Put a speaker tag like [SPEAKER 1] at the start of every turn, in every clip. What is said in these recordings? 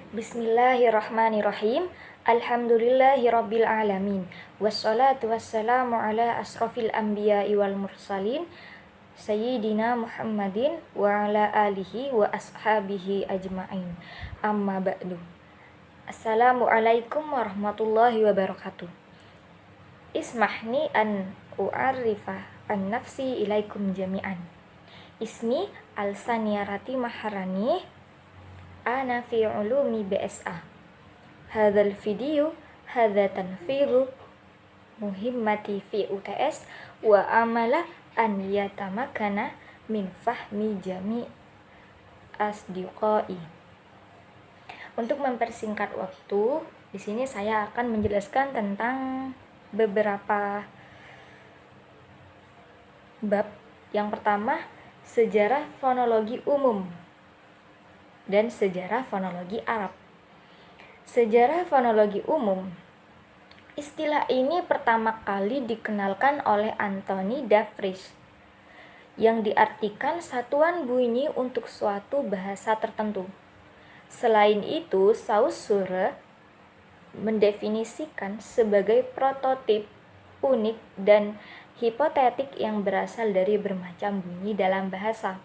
[SPEAKER 1] Bismillahirrahmanirrahim. Alhamdulillahirabbil alamin. Wassalatu wassalamu ala asrofil anbiya'i wal mursalin Sayyidina Muhammadin wa ala alihi wa ashabihi ajma'in. Amma ba'du. Assalamualaikum warahmatullahi wabarakatuh. Ismahni an u'arifa an nafsi ilaikum jami'an. Ismi Al-Saniyarati Maharani. Ana fi ulumi BSA. Hadzal video hadza tanfidhu muhimmati fi UTS wa amala an yatamakana min fahmi jami asdiqai. Untuk mempersingkat waktu, di sini saya akan menjelaskan tentang beberapa bab. Yang pertama, sejarah fonologi umum dan sejarah fonologi Arab. Sejarah fonologi umum. Istilah ini pertama kali dikenalkan oleh Anthony de Vries, yang diartikan satuan bunyi untuk suatu bahasa tertentu. Selain itu, Saussure mendefinisikan sebagai prototip unik dan hipotetik yang berasal dari bermacam bunyi dalam bahasa.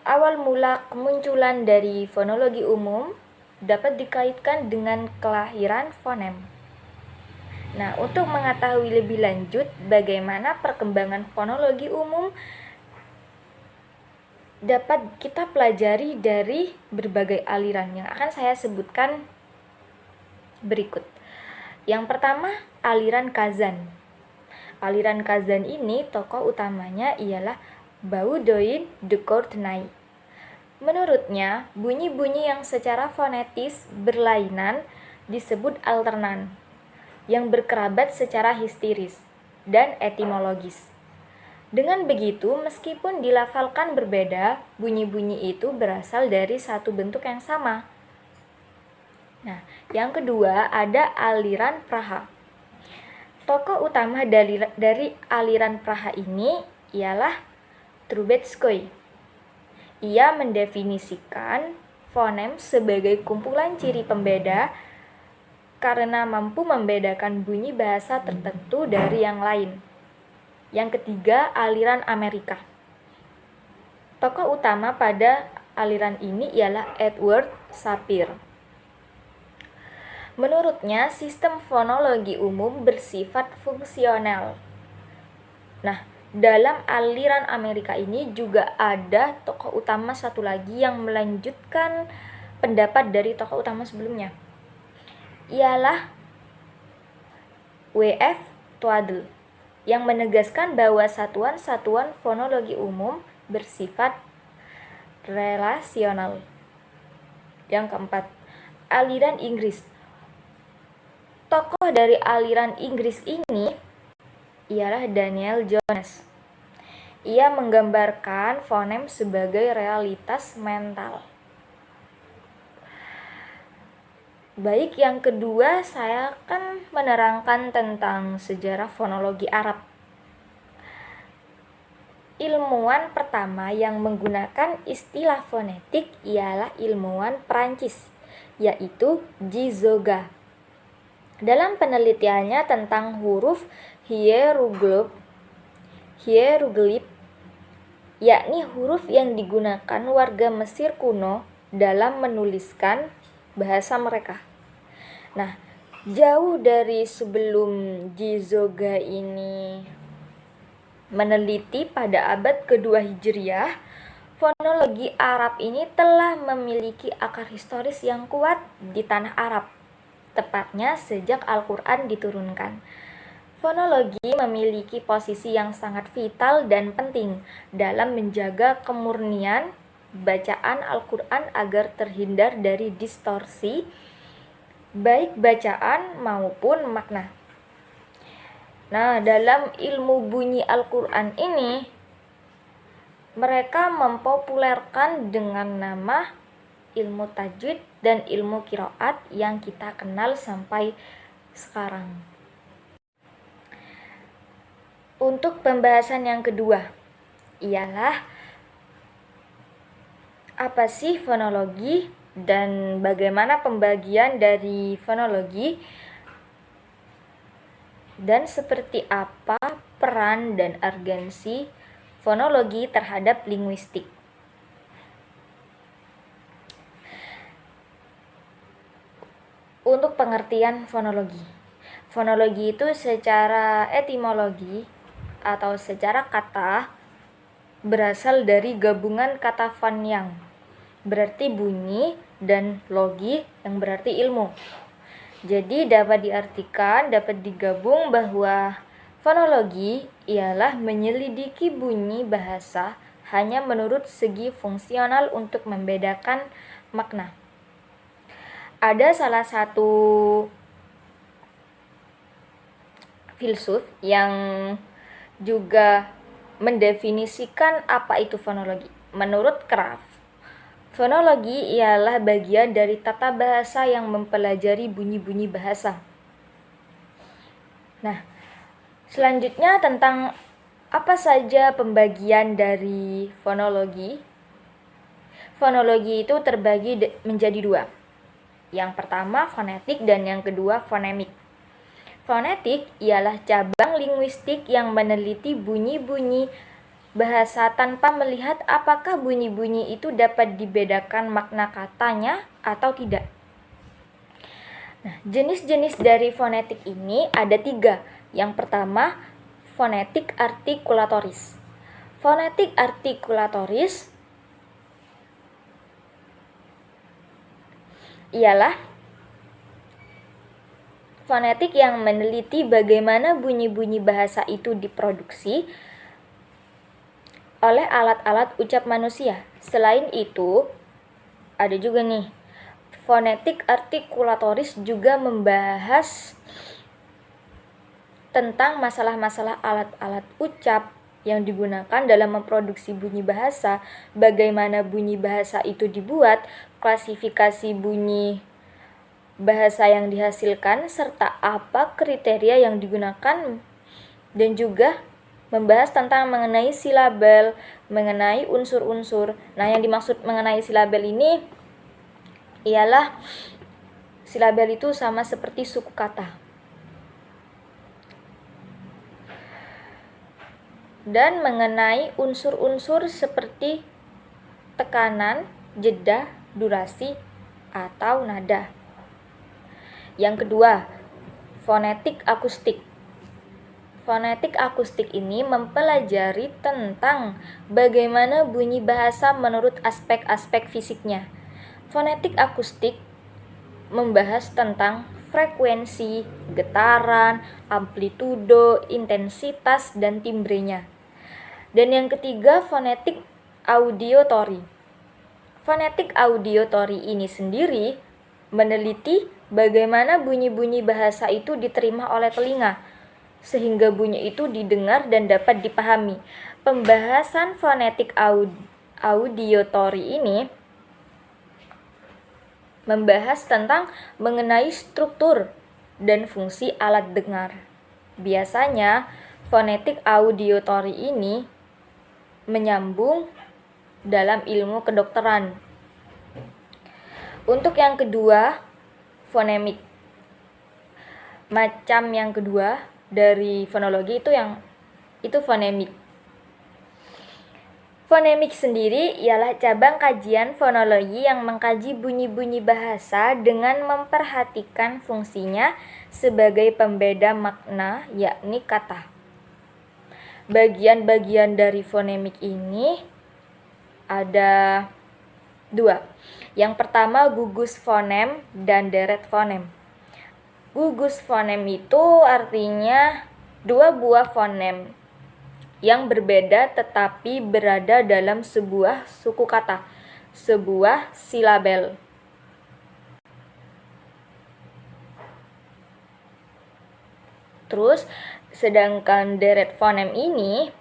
[SPEAKER 1] Awal mula kemunculan dari fonologi umum dapat dikaitkan dengan kelahiran fonem. Nah, untuk mengetahui lebih lanjut bagaimana perkembangan fonologi umum dapat kita pelajari dari berbagai aliran yang akan saya sebutkan berikut. Yang pertama, aliran Kazan. Aliran Kazan ini tokoh utamanya ialah Baudoin de Courtenay. Menurutnya, bunyi-bunyi yang secara fonetis berlainan disebut alternan, yang berkerabat secara histeris dan etimologis. Dengan begitu, meskipun dilafalkan berbeda, bunyi-bunyi itu berasal dari satu bentuk yang sama. Nah, yang kedua ada aliran Praha. Tokoh utama dari aliran Praha ini ialah Trubetskoy. Ia mendefinisikan fonem sebagai kumpulan ciri pembeda karena mampu membedakan bunyi bahasa tertentu dari yang lain. Yang ketiga, aliran Amerika. Tokoh utama pada aliran ini ialah Edward Sapir. Menurutnya, sistem fonologi umum bersifat fungsional. Nah, dalam aliran Amerika ini juga ada tokoh utama satu lagi yang melanjutkan pendapat dari tokoh utama sebelumnya. Ialah W.F. Twaddle yang menegaskan bahwa satuan-satuan fonologi umum bersifat relasional. Yang keempat, aliran Inggris. Tokoh dari aliran Inggris ini ialah Daniel Jones. Ia menggambarkan fonem sebagai realitas mental. Baik, yang kedua saya akan menerangkan tentang sejarah fonologi Arab. Ilmuwan pertama yang menggunakan istilah fonetik ialah ilmuwan Prancis, yaitu Gizoga. Dalam penelitiannya tentang huruf hieroglif, yakni huruf yang digunakan warga Mesir kuno dalam menuliskan bahasa mereka. Nah, jauh dari sebelum Gizoga ini meneliti pada abad kedua Hijriah, fonologi Arab ini telah memiliki akar historis yang kuat di tanah Arab, tepatnya sejak Al-Quran diturunkan. Fonologi memiliki posisi yang sangat vital dan penting dalam menjaga kemurnian bacaan Al-Quran agar terhindar dari distorsi, baik bacaan maupun makna. Nah, dalam ilmu bunyi Al-Quran ini, mereka mempopulerkan dengan nama ilmu tajwid dan ilmu qiraat yang kita kenal sampai sekarang. Untuk pembahasan yang kedua ialah Apa sih fonologi dan bagaimana pembagian dari fonologi? Dan seperti apa peran dan urgensi fonologi terhadap linguistik? Untuk pengertian fonologi. Fonologi itu secara etimologi atau secara kata berasal dari gabungan kata fon yang berarti bunyi dan logi yang berarti ilmu. Jadi dapat diartikan, dapat digabung bahwa fonologi ialah menyelidiki bunyi bahasa hanya menurut segi fungsional untuk membedakan makna. Ada salah satu filsuf yang juga mendefinisikan apa itu fonologi. Menurut Kraft, fonologi ialah bagian dari tata bahasa yang mempelajari bunyi-bunyi bahasa. Nah, selanjutnya tentang apa saja pembagian dari fonologi. Fonologi itu terbagi menjadi dua. Yang pertama fonetik dan yang kedua fonemik. Fonetik ialah cabang linguistik yang meneliti bunyi-bunyi bahasa tanpa melihat apakah bunyi-bunyi itu dapat dibedakan makna katanya atau tidak. Nah, jenis-jenis dari fonetik ini ada 3. Yang pertama, fonetik artikulatoris. Fonetik artikulatoris ialah fonetik yang meneliti bagaimana bunyi-bunyi bahasa itu diproduksi oleh alat-alat ucap manusia. Selain itu, ada juga nih, fonetik artikulatoris juga membahas tentang masalah-masalah alat-alat ucap yang digunakan dalam memproduksi bunyi bahasa, bagaimana bunyi bahasa itu dibuat, klasifikasi bunyi bahasa yang dihasilkan, serta apa kriteria yang digunakan, dan juga membahas tentang mengenai silabel, mengenai unsur-unsur. Nah, yang dimaksud mengenai silabel ini ialah silabel itu sama seperti suku kata. Dan mengenai unsur-unsur seperti tekanan, jeda, durasi, atau nada. Yang kedua, fonetik akustik. Fonetik akustik ini mempelajari tentang bagaimana bunyi bahasa menurut aspek-aspek fisiknya. Fonetik akustik membahas tentang frekuensi, getaran, amplitudo, intensitas, dan timbrenya. Dan yang ketiga, fonetik audiotori. Fonetik audiotori ini sendiri meneliti bagaimana bunyi-bunyi bahasa itu diterima oleh telinga, sehingga bunyi itu didengar dan dapat dipahami. Pembahasan fonetik audiotori ini membahas tentang mengenai struktur dan fungsi alat dengar. Biasanya, fonetik audiotori ini menyambung dalam ilmu kedokteran. Untuk yang kedua, fonemik. Macam yang kedua dari fonologi itu fonemik. Fonemik sendiri ialah cabang kajian fonologi yang mengkaji bunyi-bunyi bahasa dengan memperhatikan fungsinya sebagai pembeda makna, yakni kata. Bagian-bagian dari fonemik ini ada 2. Yang pertama, gugus fonem dan deret fonem. Gugus fonem itu artinya 2 buah fonem yang berbeda tetapi berada dalam sebuah suku kata, sebuah silabel. Terus, sedangkan deret fonem ini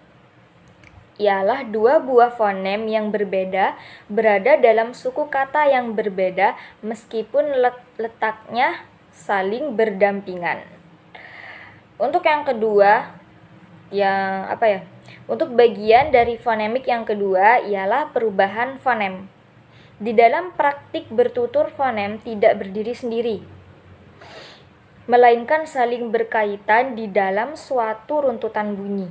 [SPEAKER 1] ialah 2 buah fonem yang berbeda berada dalam suku kata yang berbeda meskipun letaknya saling berdampingan. Untuk yang kedua, untuk bagian dari fonemik yang kedua ialah perubahan fonem. Di dalam praktik bertutur fonem tidak berdiri sendiri, melainkan saling berkaitan di dalam suatu runtutan bunyi.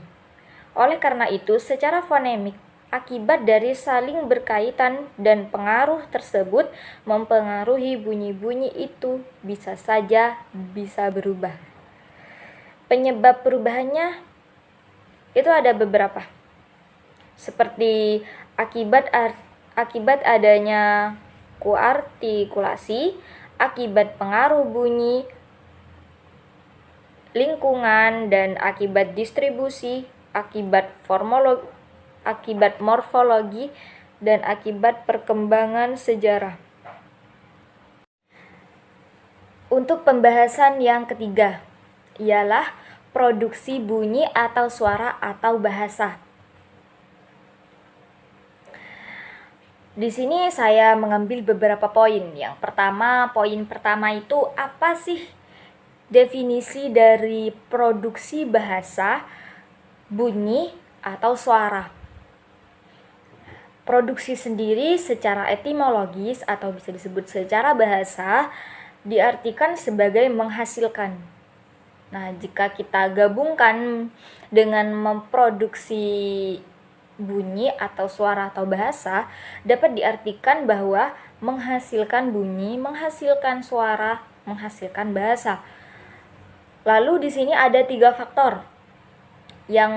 [SPEAKER 1] Oleh karena itu, secara fonemik, akibat dari saling berkaitan dan pengaruh tersebut mempengaruhi bunyi-bunyi itu bisa saja bisa berubah. Penyebab perubahannya itu ada beberapa, seperti akibat adanya koartikulasi, akibat pengaruh bunyi, lingkungan, dan akibat distribusi, akibat morfologi, dan akibat perkembangan sejarah. Untuk pembahasan yang ketiga ialah produksi bunyi atau suara atau bahasa. Di sini saya mengambil beberapa poin. Poin pertama itu apa sih definisi dari produksi bahasa, bunyi, atau suara? Produksi sendiri secara etimologis atau bisa disebut secara bahasa diartikan sebagai menghasilkan. Nah, jika kita gabungkan dengan memproduksi bunyi atau suara atau bahasa, dapat diartikan bahwa menghasilkan bunyi, menghasilkan suara, menghasilkan bahasa. Lalu di sini ada 3 faktor yang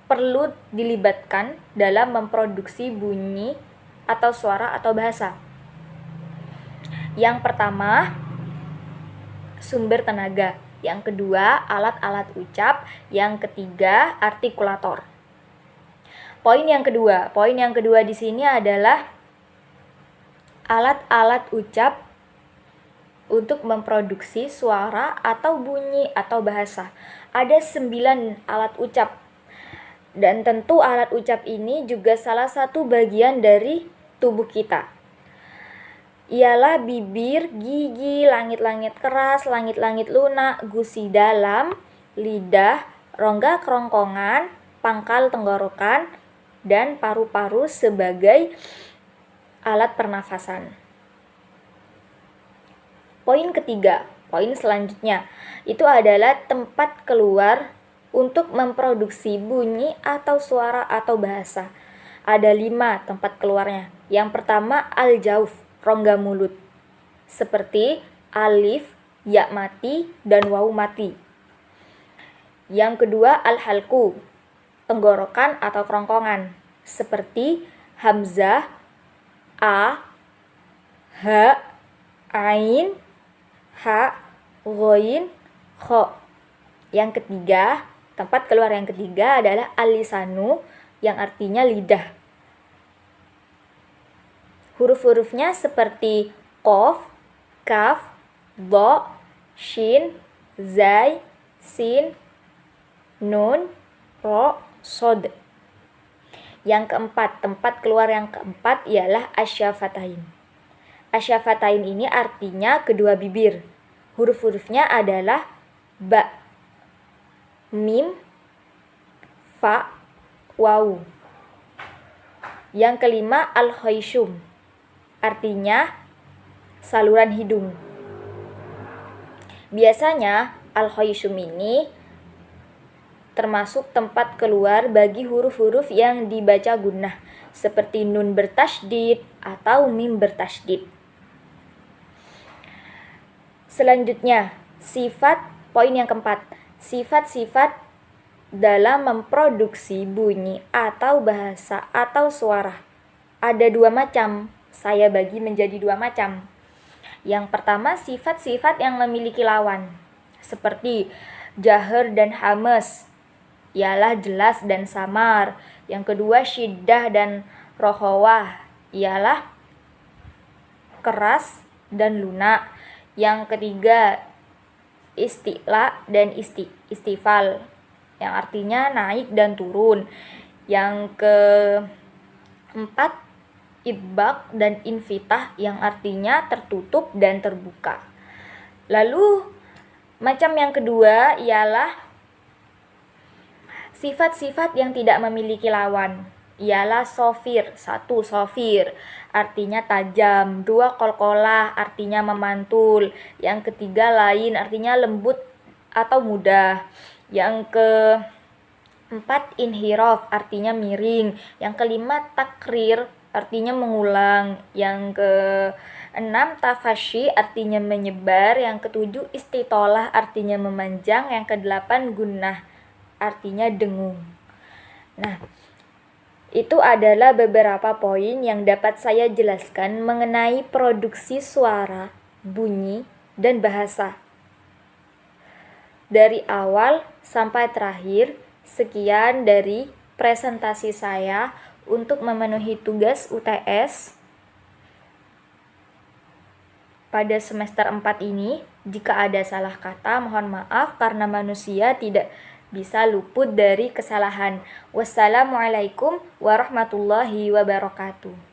[SPEAKER 1] perlu dilibatkan dalam memproduksi bunyi atau suara atau bahasa. Yang pertama, sumber tenaga. Yang kedua, alat-alat ucap. Yang ketiga, artikulator. Poin yang kedua di sini adalah alat-alat ucap untuk memproduksi suara atau bunyi atau bahasa. Ada 9 alat ucap. Dan tentu alat ucap ini juga salah satu bagian dari tubuh kita. Ialah bibir, gigi, langit-langit keras, langit-langit lunak, gusi dalam, lidah, rongga kerongkongan, pangkal tenggorokan, dan paru-paru sebagai alat pernafasan. Poin selanjutnya itu adalah tempat keluar untuk memproduksi bunyi atau suara atau bahasa. Ada 5 tempat keluarnya. Yang pertama, al-jauf, rongga mulut, seperti alif, ya mati, dan waw mati. Yang kedua, al-halku, tenggorokan atau kerongkongan, seperti hamzah, a, ha, ain, ha, ghoin, kho. Yang ketiga, tempat keluar yang ketiga adalah al-lisanu, yang artinya lidah. Huruf-hurufnya seperti qaf, kaf, dha, shin, zai, sin, nun, ro, sod. Yang keempat, tempat keluar yang keempat ialah asyafatain. Asyafatain ini artinya kedua bibir. Huruf-hurufnya adalah ba, mim, fa, waw. Yang kelima, al-khayshum, artinya saluran hidung. Biasanya al-khayshum ini termasuk tempat keluar bagi huruf-huruf yang dibaca gunnah, seperti nun bertasydid atau mim bertasydid. Selanjutnya, poin yang keempat, sifat-sifat dalam memproduksi bunyi atau bahasa atau suara. Ada 2 macam, saya bagi menjadi 2 macam. Yang pertama, sifat-sifat yang memiliki lawan, seperti jahar dan hamas, ialah jelas dan samar. Yang kedua, syiddah dan rohowah, ialah keras dan lunak. Yang ketiga, isti'la dan istifal, yang artinya naik dan turun. Yang keempat, idbaq dan infitah, yang artinya tertutup dan terbuka. Lalu macam yang kedua ialah sifat-sifat yang tidak memiliki lawan, ialah sofir. 1. Sofir artinya tajam. 2. Kolkolah artinya memantul. Yang ketiga lain artinya lembut atau mudah. Yang keempat inhiraf artinya miring. Yang kelima takrir artinya mengulang. Yang keenam tafashi artinya menyebar. Yang ketujuh istitolah artinya memanjang. Yang kedelapan gunnah artinya dengung. Nah, itu adalah beberapa poin yang dapat saya jelaskan mengenai produksi suara, bunyi, dan bahasa. Dari awal sampai terakhir, sekian dari presentasi saya untuk memenuhi tugas UTS pada semester 4 ini. Jika ada salah kata, mohon maaf karena manusia tidak bisa luput dari kesalahan. Wassalamualaikum warahmatullahi wabarakatuh.